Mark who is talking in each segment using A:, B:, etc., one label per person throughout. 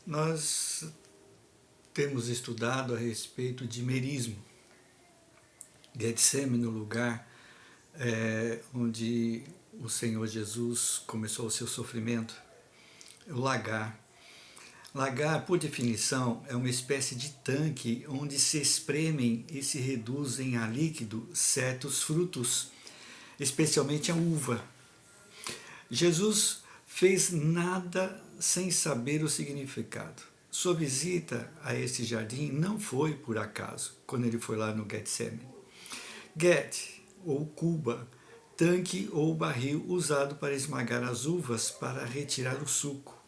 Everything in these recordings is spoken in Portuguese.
A: Nós temos estudado a respeito de merismo. Getsemane, no lugar onde o Senhor Jesus começou o seu sofrimento, o lagar. Lagar, por definição, é uma espécie de tanque onde se espremem e se reduzem a líquido certos frutos, especialmente a uva. Jesus fez nada sem saber o significado. Sua visita a esse jardim não foi por acaso, quando ele foi lá no Getsemane. Get, ou cuba, tanque ou barril usado para esmagar as uvas para retirar o suco.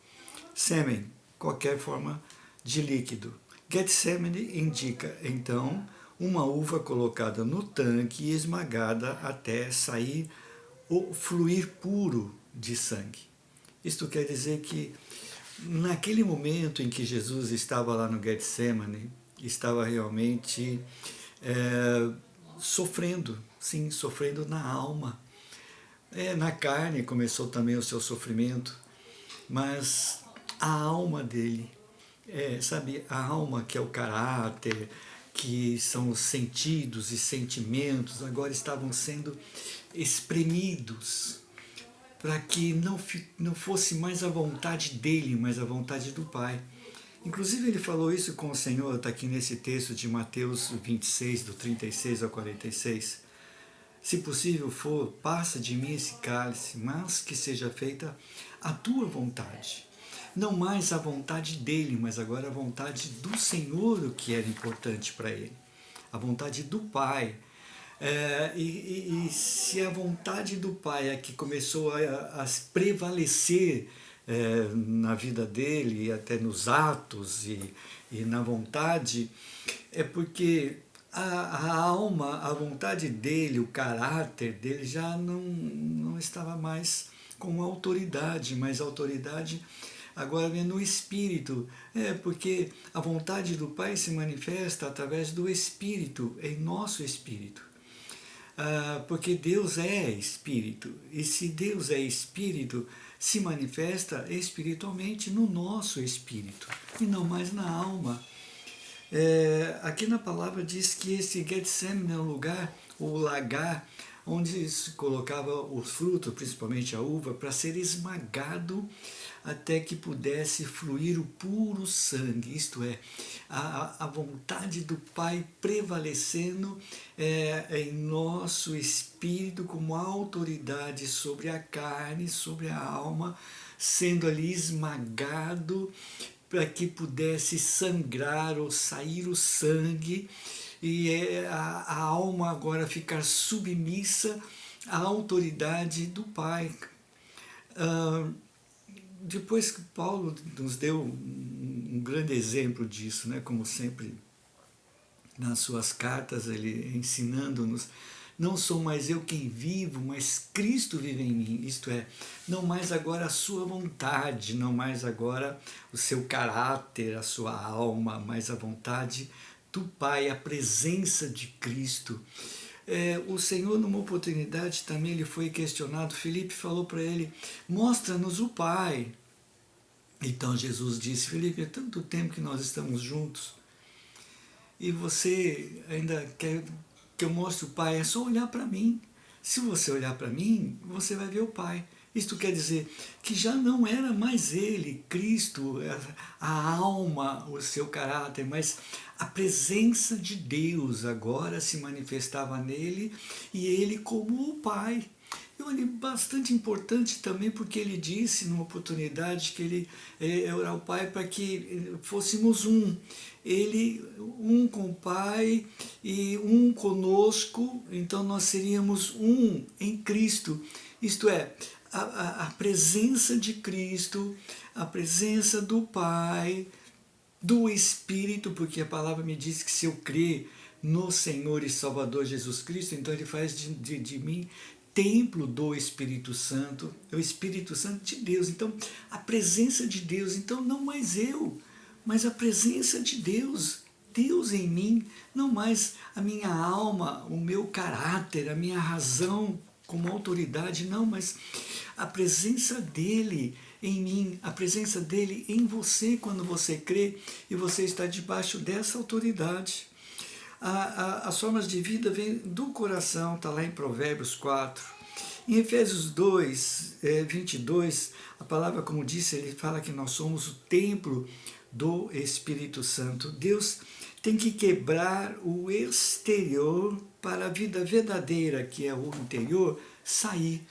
A: Semen, qualquer forma de líquido. Getsemane indica, então, uma uva colocada no tanque e esmagada até sair ou fluir puro de sangue. Isto quer dizer que, naquele momento em que Jesus estava lá no Getsemane, estava realmente sofrendo, sim, sofrendo na alma. Na carne começou também o seu sofrimento, mas a alma dele, sabe, a alma que é o caráter, que são os sentidos e sentimentos, agora estavam sendo espremidos para que não fosse mais a vontade dele, mas a vontade do Pai. Inclusive ele falou isso com o Senhor, está aqui nesse texto de Mateus 26, do 36 ao 46. Se possível for, passa de mim esse cálice, mas que seja feita a tua vontade. Não mais a vontade dele, mas agora a vontade do Senhor, o que era importante para ele. A vontade do Pai. E se a vontade do Pai é que começou a prevalecer na vida dele, e até nos atos e na vontade, é porque a alma, a vontade dele, o caráter dele já não estava mais com autoridade, mas autoridade agora vem no Espírito, porque a vontade do Pai se manifesta através do Espírito, em nosso Espírito. Porque Deus é Espírito, e se Deus é Espírito, se manifesta espiritualmente no nosso Espírito, e não mais na alma. Aqui na palavra diz que esse Getsemane é um lugar, o lagar, onde se colocava o fruto, principalmente a uva, para ser esmagado até que pudesse fluir o puro sangue, isto é, a vontade do Pai prevalecendo em nosso espírito como autoridade sobre a carne, sobre a alma, sendo ali esmagado para que pudesse sangrar ou sair o sangue e a alma agora ficar submissa à autoridade do Pai. Depois que Paulo nos deu um grande exemplo disso, né? Como sempre nas suas cartas, ele ensinando-nos, não sou mais eu quem vivo, mas Cristo vive em mim, isto é, não mais agora a sua vontade, não mais agora o seu caráter, a sua alma, mas a vontade do Pai, a presença de Cristo. O Senhor, numa oportunidade, também ele foi questionado. Filipe falou para ele, mostra-nos o Pai. Então Jesus disse, Filipe, é tanto tempo que nós estamos juntos, e você ainda quer que eu mostre o Pai? É só olhar para mim. Se você olhar para mim, você vai ver o Pai. Isto quer dizer que já não era mais ele, Cristo, a alma, o seu caráter, mas a presença de Deus agora se manifestava nele e ele como o Pai. E bastante importante também porque ele disse numa oportunidade que ele era o Pai para que fôssemos um. Ele, um com o Pai e um conosco, então nós seríamos um em Cristo. Isto é, a presença de Cristo, a presença do Pai, do Espírito, porque a palavra me diz que se eu crer no Senhor e Salvador Jesus Cristo, então ele faz de mim templo do Espírito Santo, é o Espírito Santo de Deus. Então, a presença de Deus, então não mais eu, mas a presença de Deus, Deus em mim, não mais a minha alma, o meu caráter, a minha razão como autoridade, não, mas a presença dele em mim, a presença dele em você quando você crê e você está debaixo dessa autoridade. As formas de vida vêm do coração, está lá em Provérbios 4. Em Efésios 2, 22, a palavra, como disse, ele fala que nós somos o templo do Espírito Santo. Deus tem que quebrar o exterior para a vida verdadeira, que é o interior, sair.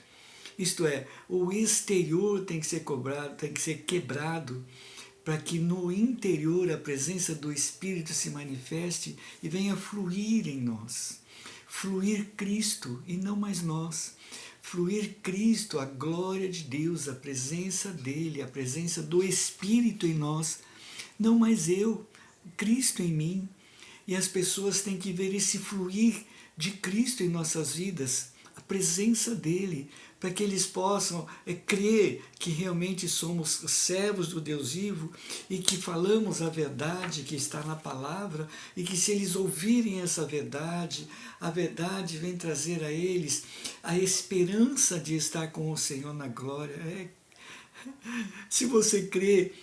A: Isto é, o exterior tem que ser quebrado para que no interior a presença do Espírito se manifeste e venha fluir em nós. Fluir Cristo e não mais nós. Fluir Cristo, a glória de Deus, a presença dele, a presença do Espírito em nós. Não mais eu, Cristo em mim. E as pessoas têm que ver esse fluir de Cristo em nossas vidas, a presença dele, para que eles possam crer que realmente somos servos do Deus vivo e que falamos a verdade que está na palavra e que se eles ouvirem essa verdade, a verdade vem trazer a eles a esperança de estar com o Senhor na glória. Se você crê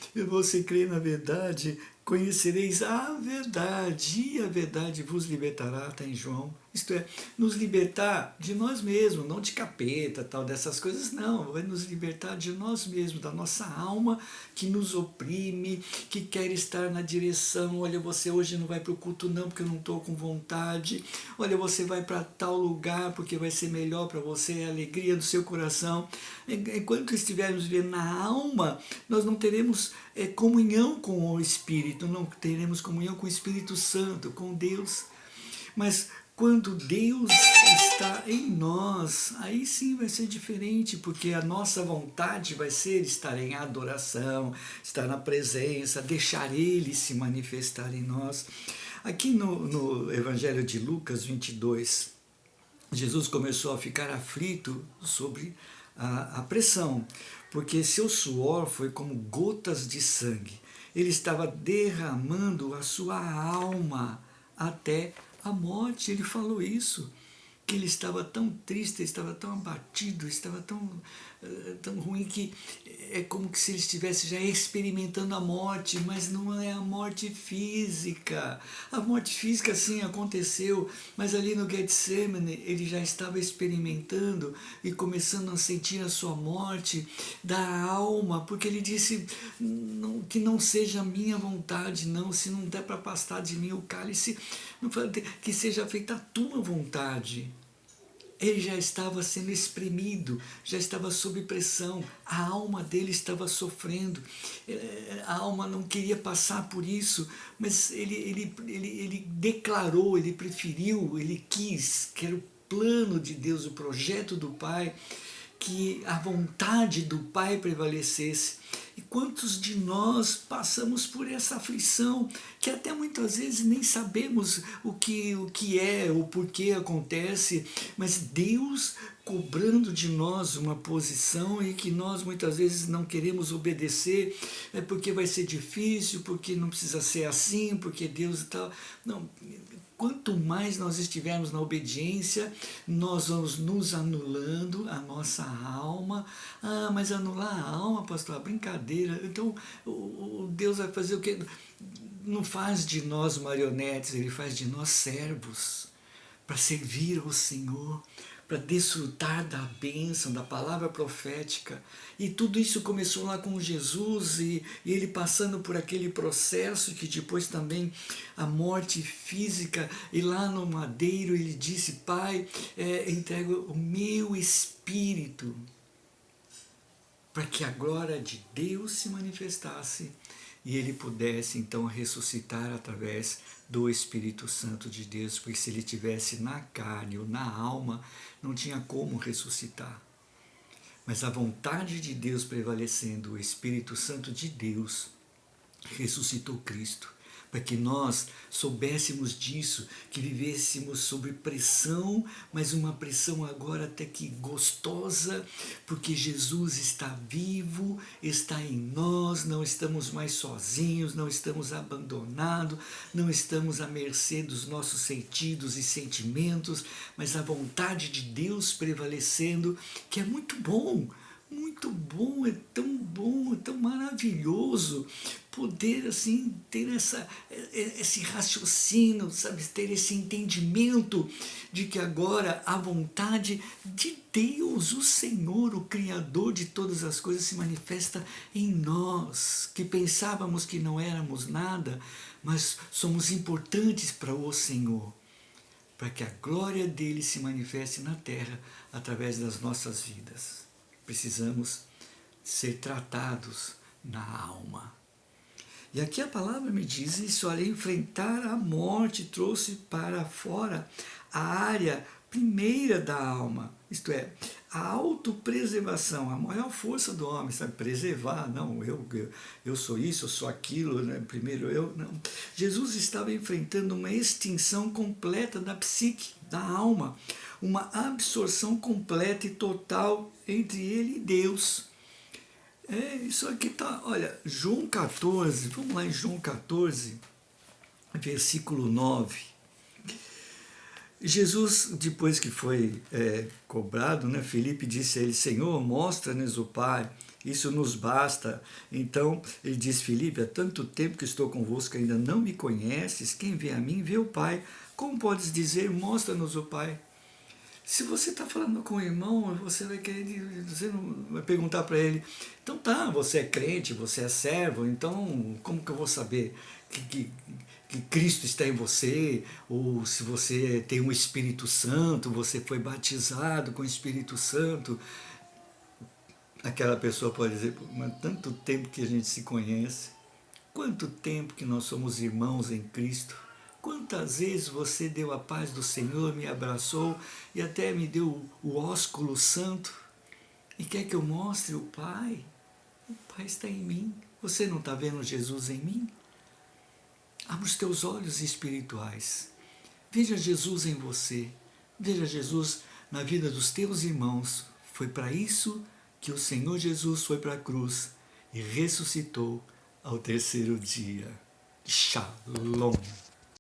A: na verdade, conhecereis a verdade, e a verdade vos libertará, está em João. Isto é, nos libertar de nós mesmos, não de capeta, tal, dessas coisas, não. Vai nos libertar de nós mesmos, da nossa alma que nos oprime, que quer estar na direção. Olha, você hoje não vai para o culto não, porque eu não estou com vontade. Olha, você vai para tal lugar, porque vai ser melhor para você, a alegria do seu coração. Enquanto estivermos vivendo na alma, nós não teremos comunhão com o Espírito, não teremos comunhão com o Espírito Santo, com Deus. Mas quando Deus está em nós, aí sim vai ser diferente, porque a nossa vontade vai ser estar em adoração, estar na presença, deixar Ele se manifestar em nós. Aqui no Evangelho de Lucas 22, Jesus começou a ficar aflito sobre a pressão, porque seu suor foi como gotas de sangue. Ele estava derramando a sua alma até a morte. Ele falou isso, que ele estava tão triste, estava tão abatido, estava tão ruim, que é como se ele estivesse já experimentando a morte, mas não é a morte física. A morte física sim aconteceu, mas ali no Getsemane ele já estava experimentando e começando a sentir a sua morte da alma, porque ele disse que não seja a minha vontade, não, se não der para passar de mim o cálice, que seja feita a tua vontade. Ele já estava sendo espremido, já estava sob pressão, a alma dele estava sofrendo, a alma não queria passar por isso, mas ele declarou, ele preferiu, ele quis, que era o plano de Deus, o projeto do Pai, que a vontade do Pai prevalecesse. E quantos de nós passamos por essa aflição, que até muitas vezes nem sabemos o que é, o porquê acontece, mas Deus cobrando de nós uma posição e que nós muitas vezes não queremos obedecer, porque vai ser difícil, porque não precisa ser assim, porque Deus e tal. Não, quanto mais nós estivermos na obediência, nós vamos nos anulando a nossa alma. Ah, mas anular a alma, pastor, brincadeira. Então, o Deus vai fazer o quê? Não faz de nós marionetes, Ele faz de nós servos, para servir ao Senhor, para desfrutar da bênção, da palavra profética. E tudo isso começou lá com Jesus e ele passando por aquele processo que depois também a morte física, e lá no madeiro ele disse: Pai, entrego o meu espírito para que a glória de Deus se manifestasse e ele pudesse então ressuscitar através do Espírito Santo de Deus, porque se ele tivesse na carne ou na alma, não tinha como ressuscitar. Mas a vontade de Deus prevalecendo, o Espírito Santo de Deus ressuscitou Cristo, para que nós soubéssemos disso, que vivêssemos sob pressão, mas uma pressão agora até que gostosa, porque Jesus está vivo, está em nós, não estamos mais sozinhos, não estamos abandonados, não estamos à mercê dos nossos sentidos e sentimentos, mas a vontade de Deus prevalecendo, que é muito bom, muito bom, é tão maravilhoso poder assim ter esse raciocínio, sabe, ter esse entendimento de que agora a vontade de Deus, o Senhor, o Criador de todas as coisas, se manifesta em nós, que pensávamos que não éramos nada, mas somos importantes para o Senhor, para que a glória dele se manifeste na terra através das nossas vidas. Precisamos ser tratados na alma. E aqui a palavra me diz isso, olha, enfrentar a morte trouxe para fora a área primeira da alma, isto é, a autopreservação, a maior força do homem, sabe, preservar, não, eu sou isso, eu sou aquilo, né? Primeiro eu, não. Jesus estava enfrentando uma extinção completa da psique, da alma, uma absorção completa e total entre ele e Deus. Isso aqui tá, olha, João 14, vamos lá em João 14, versículo 9. Jesus, depois que foi cobrado, né, Filipe disse a ele, Senhor, mostra-nos o Pai, isso nos basta. Então ele diz, Filipe, há tanto tempo que estou convosco, ainda não me conheces, quem vê a mim vê o Pai. Como podes dizer, mostra-nos o Pai? Se você está falando com o irmão, você não vai perguntar para ele, então tá, você é crente, você é servo, então como que eu vou saber que Cristo está em você, ou se você tem um Espírito Santo, você foi batizado com o Espírito Santo? Aquela pessoa pode dizer, mas tanto tempo que a gente se conhece, quanto tempo que nós somos irmãos em Cristo, quantas vezes você deu a paz do Senhor, me abraçou e até me deu o ósculo santo e quer que eu mostre o Pai? O Pai está em mim. Você não está vendo Jesus em mim? Abra os teus olhos espirituais. Veja Jesus em você. Veja Jesus na vida dos teus irmãos. Foi para isso que o Senhor Jesus foi para a cruz e ressuscitou ao terceiro dia. Shalom.